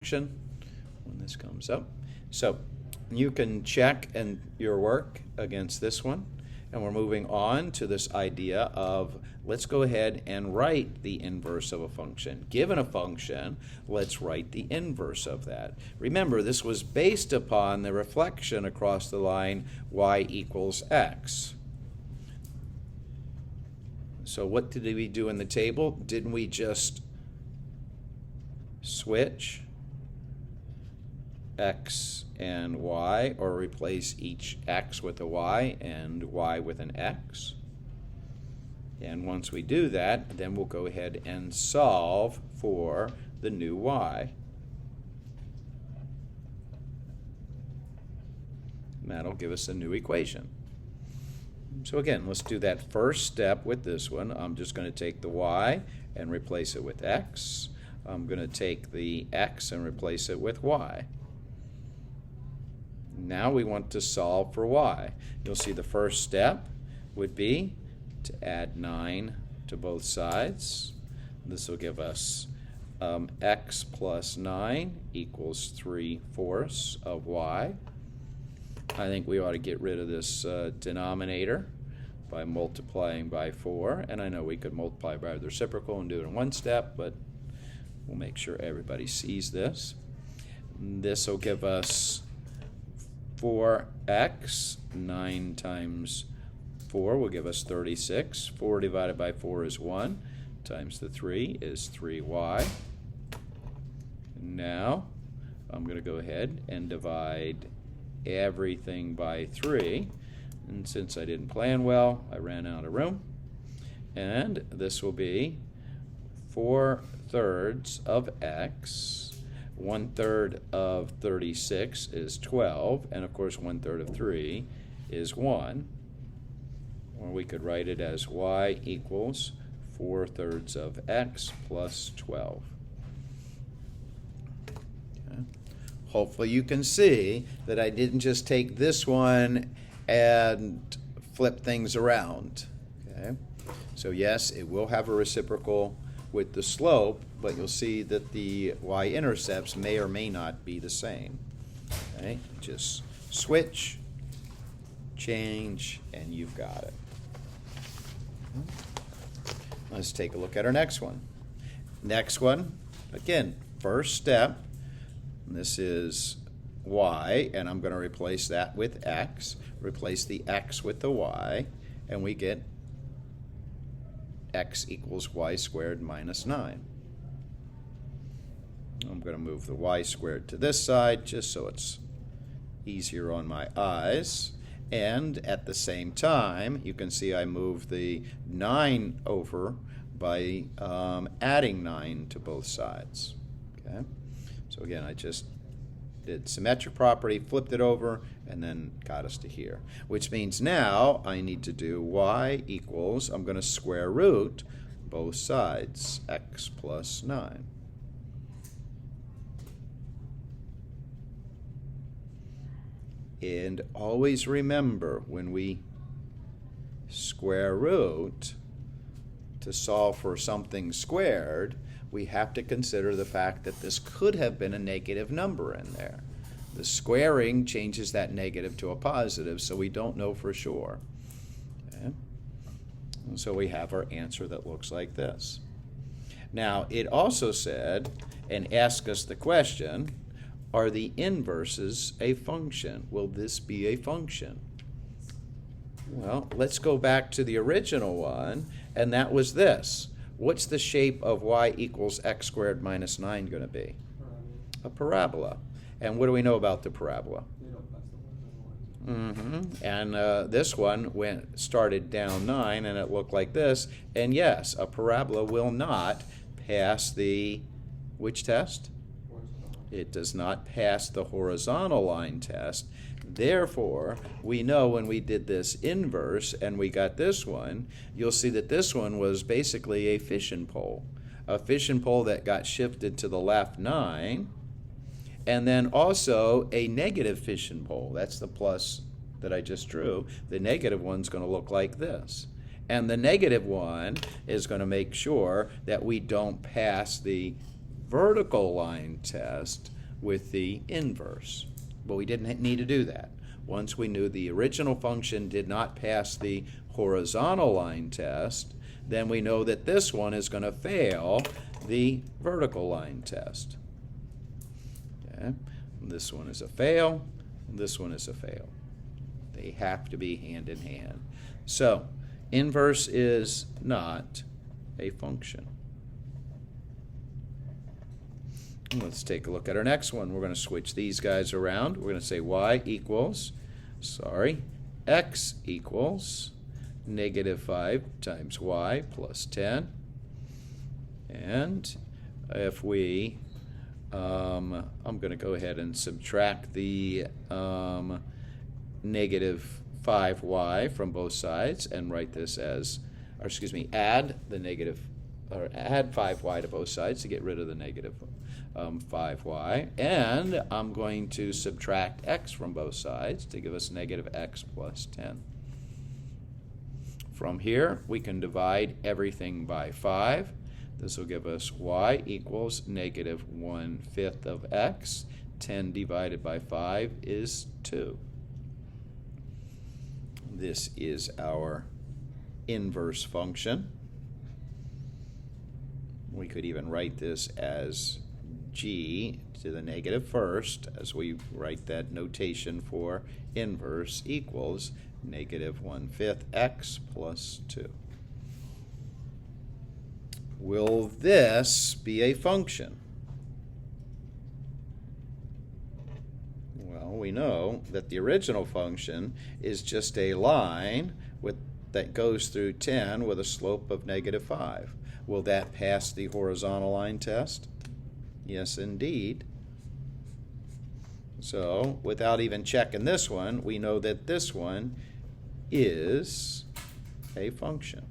when this comes up. So you can check your work against this one, and we're moving on to this idea of let's go ahead and write the inverse of a function. Given a function, let's write the inverse of that. Remember, this was based upon the reflection across the line y equals x. So what did we do in the table? Didn't we just switch x and y, or replace each x with a y and y with an x? And once we do that, then we'll go ahead and solve for the new y. And that'll give us a new equation. So again, let's do that first step with this one. I'm just going to take the y and replace it with x. I'm going to take the x and replace it with y. Now we want to solve for y. You'll see the first step would be to add 9 to both sides. This will give us x plus 9 equals 3/4 of y. I think we ought to get rid of this denominator by multiplying by 4. And I know we could multiply by the reciprocal and do it in one step, but we'll make sure everybody sees this. This will give us 4x. 9 times 4 will give us 36. 4 divided by 4 is 1, times the 3 is 3y. Now I'm going to go ahead and divide everything by 3, and since I didn't plan well, I ran out of room, and this will be 4/3 of x. 1/3 of 36 is 12, and of course 1/3 of 3 is 1. Or we could write it as y equals 4/3 of x plus 12. Okay. Hopefully you can see that I didn't just take this one and flip things around. Okay. So yes, it will have a reciprocal with the slope, but you'll see that the y-intercepts may or may not be the same. Okay. Just switch, change, and you've got it. Let's take a look at our next one. Next one, again, first step. This is y, and I'm going to replace that with x. Replace the x with the y, and we get x equals y squared minus 9. I'm going to move the y squared to this side just so it's easier on my eyes. And at the same time, you can see I move the 9 over by adding 9 to both sides. Okay. So again, I just did symmetric property, flipped it over, and then got us to here. Which means now I need to do y equals, I'm going to square root both sides, x plus 9. And always remember, when we square root, to solve for something squared, we have to consider the fact that this could have been a negative number in there. The squaring changes that negative to a positive, so we don't know for sure. Okay? And so we have our answer that looks like this. Now, it also said, and asked us the question, are the inverses a function? Will this be a function? Well, let's go back to the original one, and that was this. What's the shape of y equals x squared minus 9 going to be? A parabola. And what do we know about the parabola? And this one started down 9, and it looked like this. And yes, a parabola will not pass the, which test? It does not pass the horizontal line test. Therefore, we know when we did this inverse and we got this one, you'll see that this one was basically a fishing pole. A fishing pole that got shifted to the left 9, and then also a negative fishing pole. That's the plus that I just drew. The negative one's going to look like this. And the negative one is going to make sure that we don't pass the vertical line test with the inverse. But we didn't need to do that. Once we knew the original function did not pass the horizontal line test, then we know that this one is going to fail the vertical line test. Okay? This one is a fail, this one is a fail. They have to be hand in hand. So, inverse is not a function. Let's take a look at our next one. We're going to switch these guys around. We're going to say x equals negative 5 times y plus 10. And if we, I'm going to go ahead and subtract the negative 5y from both sides and write this as, or excuse me, add 5y to both sides to get rid of the negative 5y, and I'm going to subtract x from both sides to give us negative x plus 10. From here, we can divide everything by 5. This will give us y equals negative 1/5 of x. 10 divided by 5 is 2. This is our inverse function. We could even write this as g to the negative first, as we write that notation for inverse, equals negative 1/5 x plus 2. Will this be a function? Well, we know that the original function is just a line that goes through 10 with a slope of negative 5. Will that pass the horizontal line test? Yes, indeed. So, without even checking this one, we know that this one is a function.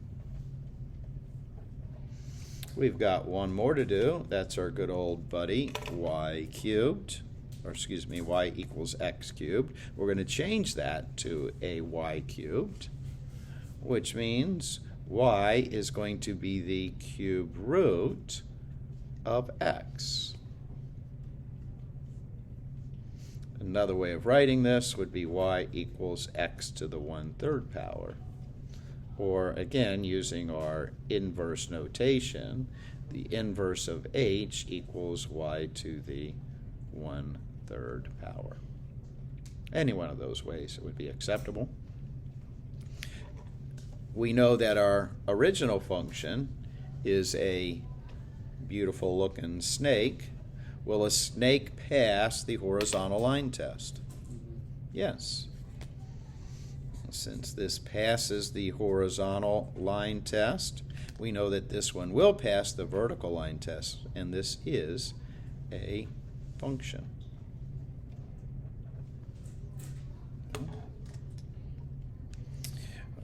We've got one more to do. That's our good old buddy, y cubed, or excuse me, y equals x cubed. We're going to change that to a y cubed, which means y is going to be the cube root of x. Another way of writing this would be y equals x to the 1/3 power. Or again, using our inverse notation, the inverse of h equals y to the 1/3 power. Any one of those ways it would be acceptable. We know that our original function is a beautiful looking snake. Will a snake pass the horizontal line test? Yes. Since this passes the horizontal line test, we know that this one will pass the vertical line test, and this is a function.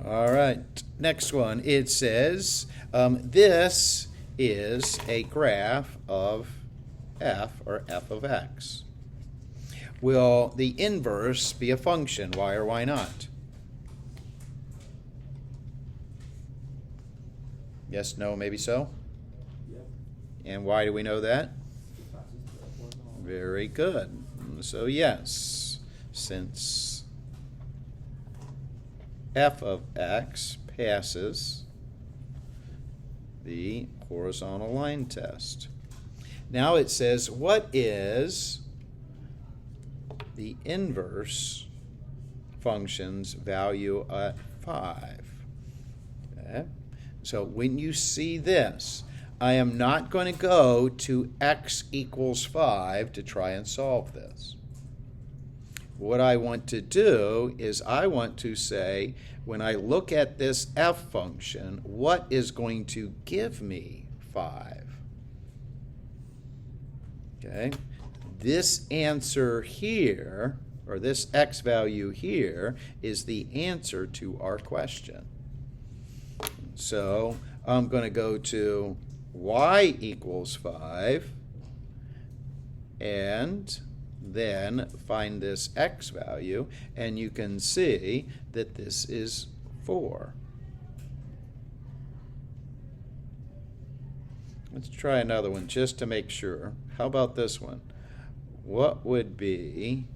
All right, next one. It says this is a graph of f, or f of x. Will the inverse be a function? Why or why not? Yes, no, maybe so? Yep. And why do we know that? Very good. So yes, since f of x passes the horizontal line test. Now it says, what is the inverse function's value at 5? Okay. So when you see this, I am not going to go to x equals 5 to try and solve this. What I want to do is I want to say, when I look at this f function, what is going to give me 5? Okay, this answer here, or this x value here, is the answer to our question. So I'm going to go to y equals 5 and then find this x value, and you can see that this is 4. Let's try another one just to make sure. How about this one? What would be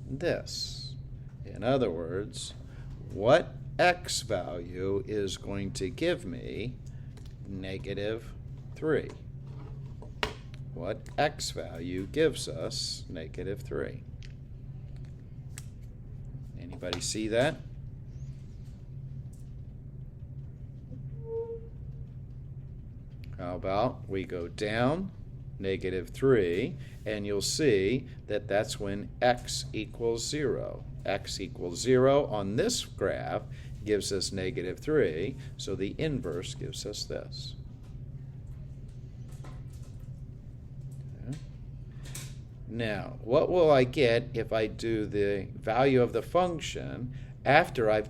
this? In other words, what x value is going to give me -3? What x value gives us -3? Anybody see that? How about we go down -3, and you'll see that that's when x equals 0. X equals 0 on this graph gives us -3, so the inverse gives us this. Okay. Now, what will I get if I do the value of the function after I've